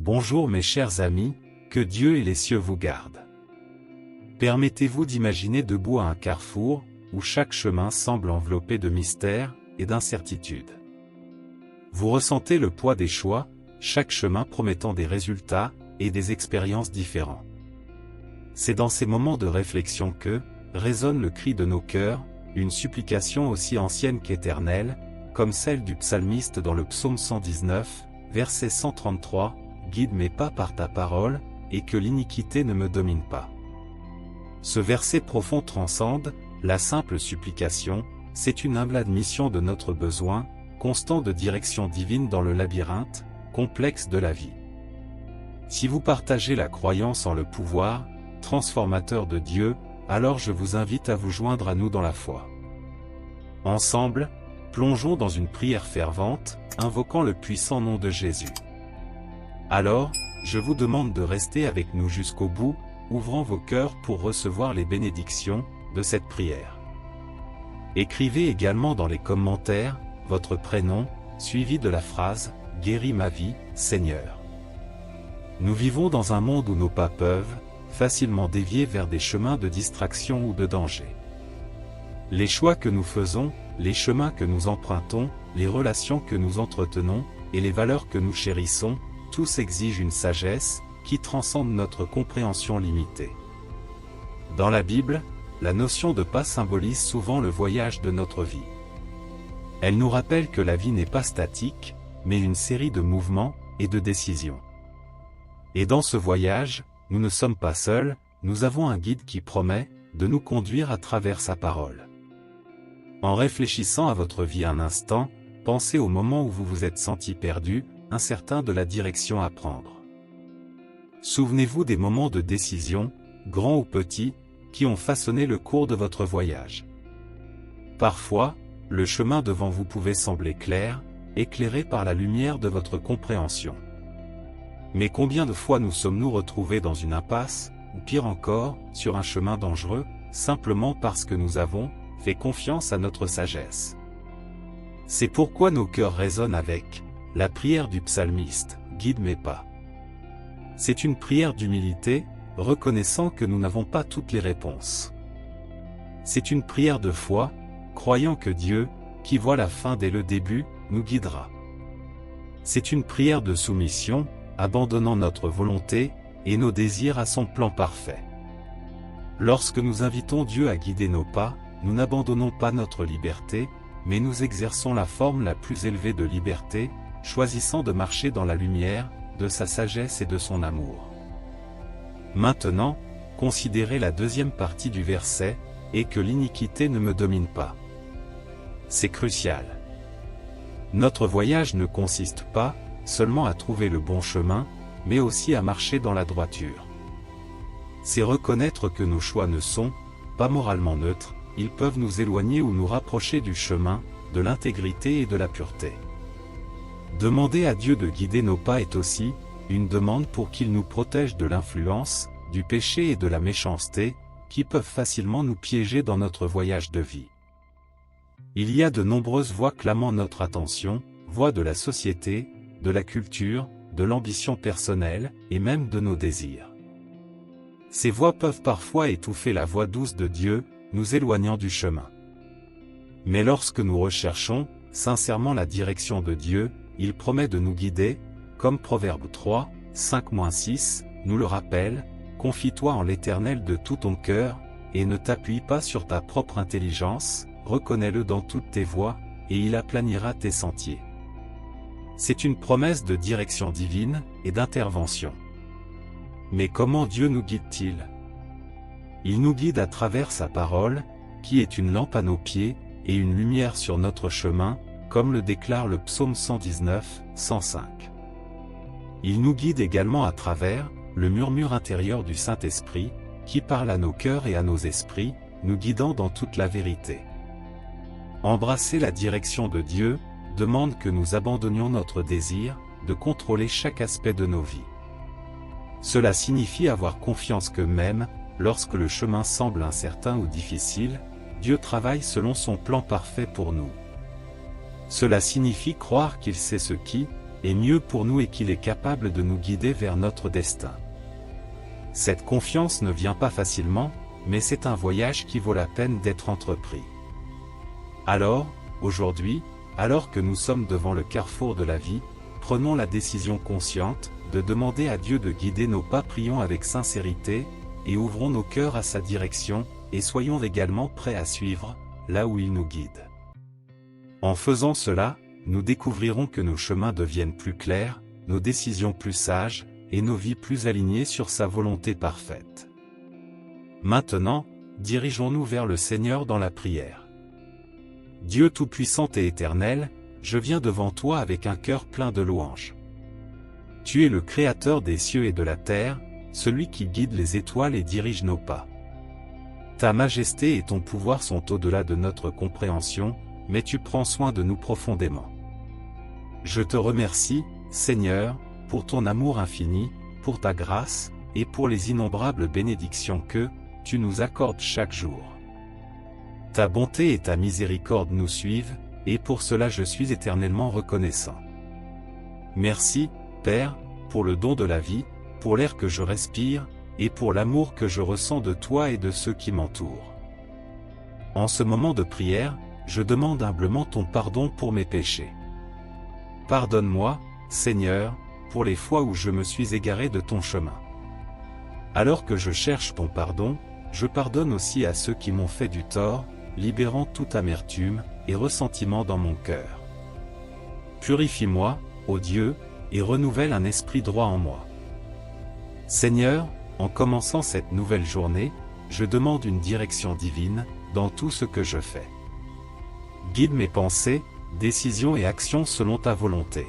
Bonjour mes chers amis, que Dieu et les cieux vous gardent. Permettez-vous d'imaginer debout à un carrefour, où chaque chemin semble enveloppé de mystères et d'incertitudes. Vous ressentez le poids des choix, chaque chemin promettant des résultats et des expériences différents. C'est dans ces moments de réflexion que résonne le cri de nos cœurs, une supplication aussi ancienne qu'éternelle, comme celle du psalmiste dans le psaume 119, verset 133, « Guide mes pas par ta parole, et que l'iniquité ne me domine pas. » Ce verset profond transcende la simple supplication, c'est une humble admission de notre besoin constant de direction divine dans le labyrinthe complexe de la vie. Si vous partagez la croyance en le pouvoir transformateur de Dieu, alors je vous invite à vous joindre à nous dans la foi. Ensemble, plongeons dans une prière fervente, invoquant le puissant nom de Jésus. Alors, je vous demande de rester avec nous jusqu'au bout, ouvrant vos cœurs pour recevoir les bénédictions de cette prière. Écrivez également dans les commentaires votre prénom, suivi de la phrase « Guéris ma vie, Seigneur ». Nous vivons dans un monde où nos pas peuvent facilement dévier vers des chemins de distraction ou de danger. Les choix que nous faisons, les chemins que nous empruntons, les relations que nous entretenons, et les valeurs que nous chérissons, tous exigent une sagesse qui transcende notre compréhension limitée. Dans la Bible, la notion de pas symbolise souvent le voyage de notre vie. Elle nous rappelle que la vie n'est pas statique, mais une série de mouvements et de décisions. Et dans ce voyage, nous ne sommes pas seuls, nous avons un guide qui promet de nous conduire à travers sa parole. En réfléchissant à votre vie un instant, pensez au moment où vous vous êtes senti perdu, incertain de la direction à prendre. Souvenez-vous des moments de décision, grands ou petits, qui ont façonné le cours de votre voyage. Parfois, le chemin devant vous pouvait sembler clair, éclairé par la lumière de votre compréhension. Mais combien de fois nous sommes-nous retrouvés dans une impasse, ou pire encore, sur un chemin dangereux, simplement parce que nous avons fait confiance à notre sagesse. C'est pourquoi nos cœurs résonnent avec la prière du psalmiste, « Guide mes pas ». C'est une prière d'humilité, reconnaissant que nous n'avons pas toutes les réponses. C'est une prière de foi, croyant que Dieu, qui voit la fin dès le début, nous guidera. C'est une prière de soumission, abandonnant notre volonté et nos désirs à son plan parfait. Lorsque nous invitons Dieu à guider nos pas, nous n'abandonnons pas notre liberté, mais nous exerçons la forme la plus élevée de liberté, choisissant de marcher dans la lumière de sa sagesse et de son amour. Maintenant, considérez la deuxième partie du verset, « Et que l'iniquité ne me domine pas ». C'est crucial. Notre voyage ne consiste pas seulement à trouver le bon chemin, mais aussi à marcher dans la droiture. C'est reconnaître que nos choix ne sont pas moralement neutres, ils peuvent nous éloigner ou nous rapprocher du chemin, de l'intégrité et de la pureté. Demander à Dieu de guider nos pas est aussi une demande pour qu'il nous protège de l'influence, du péché et de la méchanceté, qui peuvent facilement nous piéger dans notre voyage de vie. Il y a de nombreuses voix clamant notre attention, voix de la société, de la culture, de l'ambition personnelle, et même de nos désirs. Ces voix peuvent parfois étouffer la voix douce de Dieu, nous éloignant du chemin. Mais lorsque nous recherchons sincèrement la direction de Dieu, il promet de nous guider, comme Proverbe 3, 5-6, nous le rappelle, « Confie-toi en l'Éternel de tout ton cœur, et ne t'appuie pas sur ta propre intelligence, reconnais-le dans toutes tes voies, et il aplanira tes sentiers. » C'est une promesse de direction divine et d'intervention. Mais comment Dieu nous guide-t-il? Il nous guide à travers sa parole, qui est une lampe à nos pieds, et une lumière sur notre chemin, comme le déclare le psaume 119, 105. Il nous guide également à travers le murmure intérieur du Saint-Esprit, qui parle à nos cœurs et à nos esprits, nous guidant dans toute la vérité. Embrasser la direction de Dieu demande que nous abandonnions notre désir de contrôler chaque aspect de nos vies. Cela signifie avoir confiance que même lorsque le chemin semble incertain ou difficile, Dieu travaille selon son plan parfait pour nous. Cela signifie croire qu'il sait ce qui est mieux pour nous et qu'il est capable de nous guider vers notre destin. Cette confiance ne vient pas facilement, mais c'est un voyage qui vaut la peine d'être entrepris. Alors, aujourd'hui, alors que nous sommes devant le carrefour de la vie, prenons la décision consciente de demander à Dieu de guider nos pas, prions avec sincérité, et ouvrons nos cœurs à sa direction, et soyons également prêts à suivre, là où il nous guide. En faisant cela, nous découvrirons que nos chemins deviennent plus clairs, nos décisions plus sages, et nos vies plus alignées sur sa volonté parfaite. Maintenant, dirigeons-nous vers le Seigneur dans la prière. Dieu Tout-Puissant et Éternel, je viens devant toi avec un cœur plein de louanges. Tu es le Créateur des cieux et de la terre, celui qui guide les étoiles et dirige nos pas. Ta majesté et ton pouvoir sont au-delà de notre compréhension, mais tu prends soin de nous profondément. Je te remercie, Seigneur, pour ton amour infini, pour ta grâce, et pour les innombrables bénédictions que tu nous accordes chaque jour. Ta bonté et ta miséricorde nous suivent, et pour cela je suis éternellement reconnaissant. Merci, Père, pour le don de la vie, pour l'air que je respire, et pour l'amour que je ressens de toi et de ceux qui m'entourent. En ce moment de prière, je demande humblement ton pardon pour mes péchés. Pardonne-moi, Seigneur, pour les fois où je me suis égaré de ton chemin. Alors que je cherche ton pardon, je pardonne aussi à ceux qui m'ont fait du tort, libérant toute amertume et ressentiment dans mon cœur. Purifie-moi, ô Dieu, et renouvelle un esprit droit en moi. Seigneur, en commençant cette nouvelle journée, je demande une direction divine dans tout ce que je fais. Guide mes pensées, décisions et actions selon ta volonté.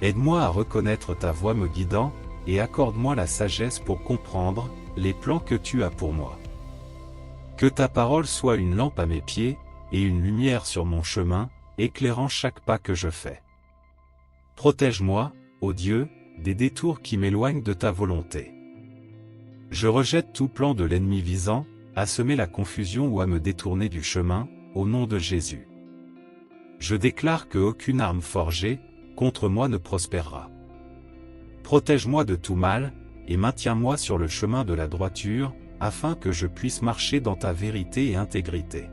Aide-moi à reconnaître ta voix me guidant, et accorde-moi la sagesse pour comprendre les plans que tu as pour moi. Que ta parole soit une lampe à mes pieds, et une lumière sur mon chemin, éclairant chaque pas que je fais. Protège-moi, ô Dieu, des détours qui m'éloignent de ta volonté. Je rejette tout plan de l'ennemi visant à semer la confusion ou à me détourner du chemin, au nom de Jésus. Je déclare que aucune arme forgée contre moi ne prospérera. Protège-moi de tout mal, et maintiens-moi sur le chemin de la droiture, afin que je puisse marcher dans ta vérité et intégrité.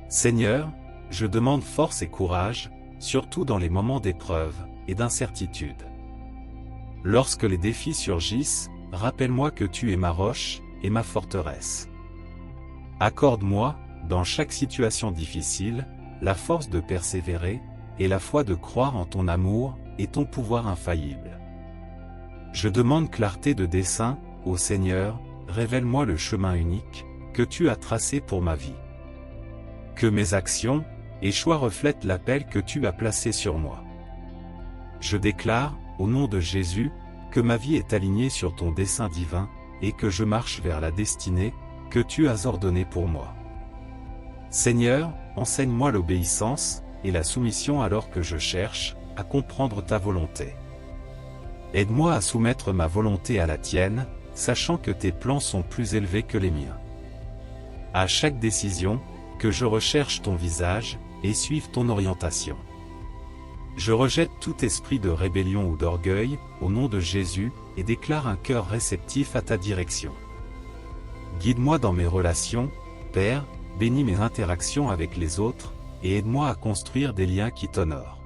Seigneur, je demande force et courage, surtout dans les moments d'épreuve et d'incertitude. Lorsque les défis surgissent, rappelle-moi que tu es ma roche et ma forteresse. Accorde-moi, dans chaque situation difficile, la force de persévérer, et la foi de croire en ton amour et ton pouvoir infaillible. Je demande clarté de dessein, ô Seigneur, révèle-moi le chemin unique que tu as tracé pour ma vie. Que mes actions et choix reflètent l'appel que tu as placé sur moi. Je déclare, au nom de Jésus, que ma vie est alignée sur ton dessein divin, et que je marche vers la destinée que tu as ordonnée pour moi. Seigneur, enseigne-moi l'obéissance et la soumission alors que je cherche à comprendre ta volonté. Aide-moi à soumettre ma volonté à la tienne, sachant que tes plans sont plus élevés que les miens. À chaque décision, que je recherche ton visage, et suive ton orientation. Je rejette tout esprit de rébellion ou d'orgueil, au nom de Jésus, et déclare un cœur réceptif à ta direction. Guide-moi dans mes relations, Père, bénis mes interactions avec les autres, et aide-moi à construire des liens qui t'honorent.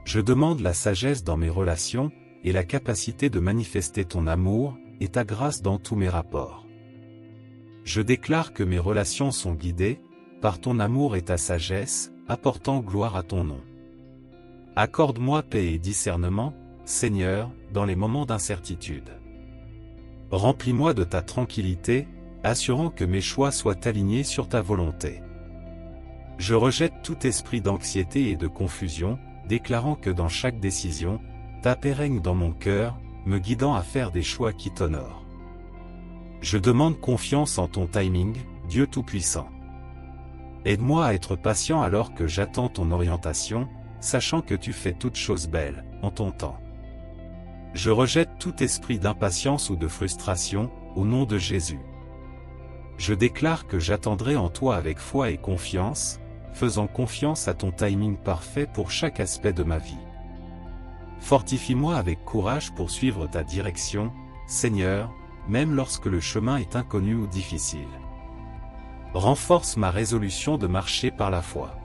Je demande la sagesse dans mes relations, et la capacité de manifester ton amour, et ta grâce dans tous mes rapports. Je déclare que mes relations sont guidées par ton amour et ta sagesse, apportant gloire à ton nom. Accorde-moi paix et discernement, Seigneur, dans les moments d'incertitude. Remplis-moi de ta tranquillité, assurant que mes choix soient alignés sur ta volonté. Je rejette tout esprit d'anxiété et de confusion, déclarant que dans chaque décision, ta paix règne dans mon cœur, me guidant à faire des choix qui t'honorent. Je demande confiance en ton timing, Dieu Tout-Puissant. Aide-moi à être patient alors que j'attends ton orientation, sachant que tu fais toutes choses belles, en ton temps. Je rejette tout esprit d'impatience ou de frustration, au nom de Jésus. Je déclare que j'attendrai en toi avec foi et confiance, faisant confiance à ton timing parfait pour chaque aspect de ma vie. Fortifie-moi avec courage pour suivre ta direction, Seigneur, même lorsque le chemin est inconnu ou difficile. Renforce ma résolution de marcher par la foi.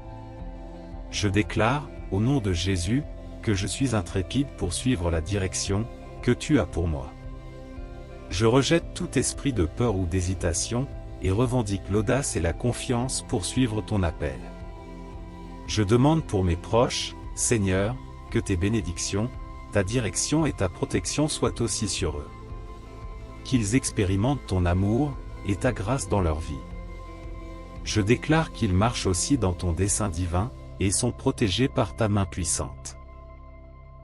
Je déclare, au nom de Jésus, que je suis intrépide pour suivre la direction que tu as pour moi. Je rejette tout esprit de peur ou d'hésitation, et revendique l'audace et la confiance pour suivre ton appel. Je demande pour mes proches, Seigneur, que tes bénédictions, ta direction et ta protection soient aussi sur eux. Qu'ils expérimentent ton amour et ta grâce dans leur vie. Je déclare qu'ils marchent aussi dans ton dessein divin, et sont protégés par ta main puissante.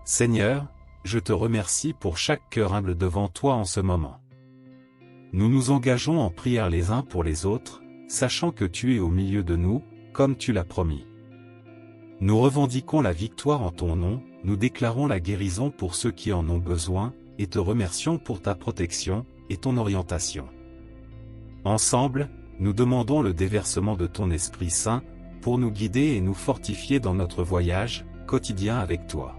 Seigneur, je te remercie pour chaque cœur humble devant toi en ce moment. Nous nous engageons en prière les uns pour les autres, sachant que tu es au milieu de nous, comme tu l'as promis. Nous revendiquons la victoire en ton nom, nous déclarons la guérison pour ceux qui en ont besoin, et te remercions pour ta protection et ton orientation. Ensemble, nous demandons le déversement de ton Esprit Saint, pour nous guider et nous fortifier dans notre voyage quotidien avec toi.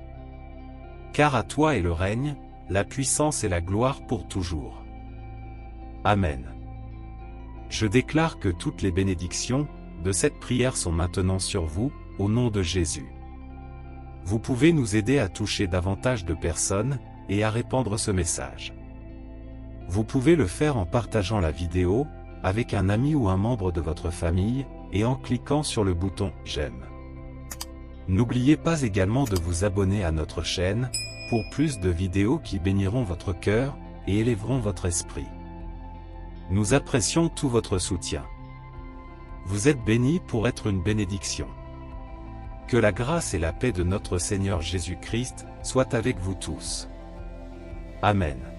Car à toi est le règne, la puissance et la gloire pour toujours. Amen. Je déclare que toutes les bénédictions de cette prière sont maintenant sur vous, au nom de Jésus. Vous pouvez nous aider à toucher davantage de personnes, et à répandre ce message. Vous pouvez le faire en partageant la vidéo, avec un ami ou un membre de votre famille, et en cliquant sur le bouton « J'aime ». N'oubliez pas également de vous abonner à notre chaîne, pour plus de vidéos qui béniront votre cœur, et élèveront votre esprit. Nous apprécions tout votre soutien. Vous êtes bénis pour être une bénédiction. Que la grâce et la paix de notre Seigneur Jésus-Christ soient avec vous tous. Amen.